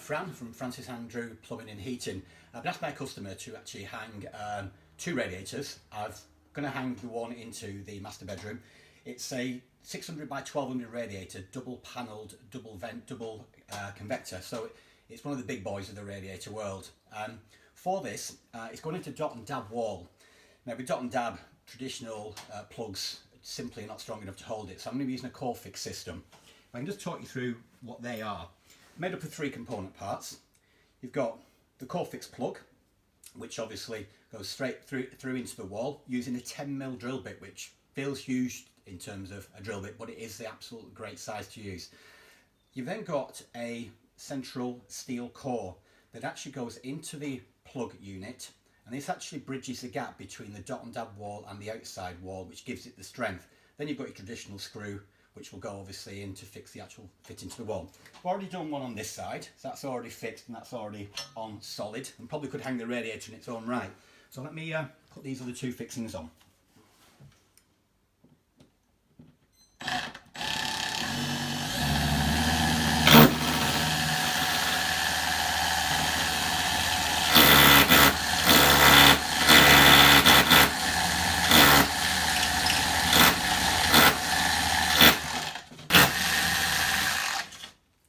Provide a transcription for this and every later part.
Fran from Francis Andrew Plumbing and Heating. I've been asked by a customer to actually hang 2 radiators. I'm going to hang the one into the master bedroom. It's a 600 by 1200 radiator, double panelled, double vent, double convector. So it's one of the big boys of the radiator world. For this, it's going into dot and dab wall. Now with dot and dab, traditional plugs simply not strong enough to hold it. So I'm going to be using a Corefix system. I can just talk you through what they are. Made up of 3 component parts. You've got the Corefix plug, which obviously goes straight through into the wall using a 10mm drill bit, which feels huge in terms of a drill bit, but it is the absolute great size to use. You've then got a central steel core that actually goes into the plug unit, and this actually bridges the gap between the dot and dab wall and the outside wall, which gives it the strength. Then you've got your traditional screw, which will go obviously in to fix the actual fit into the wall. I've already done one on this side, so that's already fixed and that's already on solid, and probably could hang the radiator in its own right. So let me put these other 2 fixings on.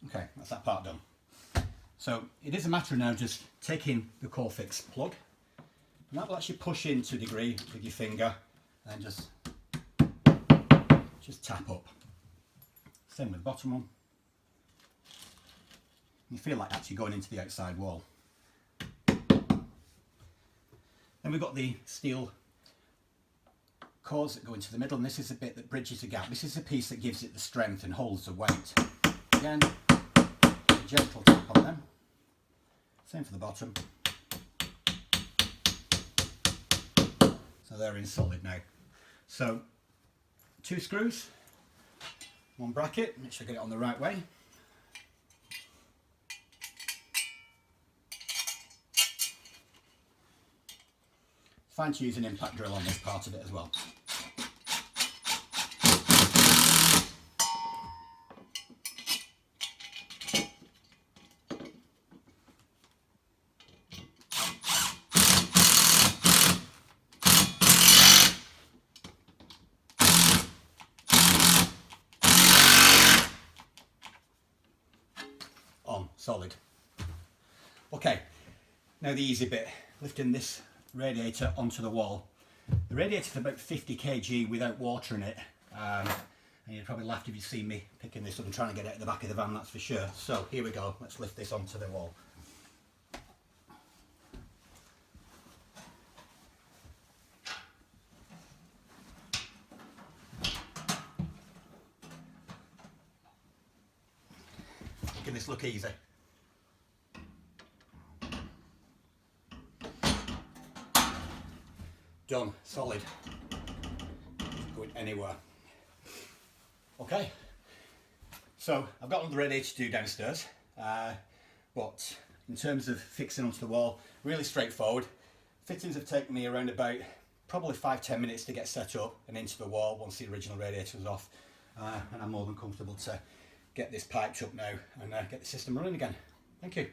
Okay, that's that part done. So it is a matter of now just taking the Corefix plug, and that will actually push in to a degree with your finger and just tap up. Same with the bottom one. You feel like actually going into the outside wall. Then we've got the steel cores that go into the middle, and this is the bit that bridges the gap. This is the piece that gives it the strength and holds the weight. Again, a gentle tap on them. Same for the bottom. So they're in solid now. So 2 screws, 1 bracket, make sure I get it on the right way. It's fine to use an impact drill on this part of it as well. On solid. Okay, now the easy bit, lifting this radiator onto the wall. The radiator's about 50 kg without water in it, and you'd probably laugh if you'd seen me picking this up and trying to get it at the back of the van, that's for sure. So here we go, let's lift this onto the wall. Making this look easy. Done, solid. Going anywhere. Okay, so I've got another radiator to do downstairs, but in terms of fixing onto the wall, really straightforward. Fittings have taken me around about probably 5-10 minutes to get set up and into the wall once the original radiator was off, and I'm more than comfortable to get this piped up now and get the system running again. Thank you.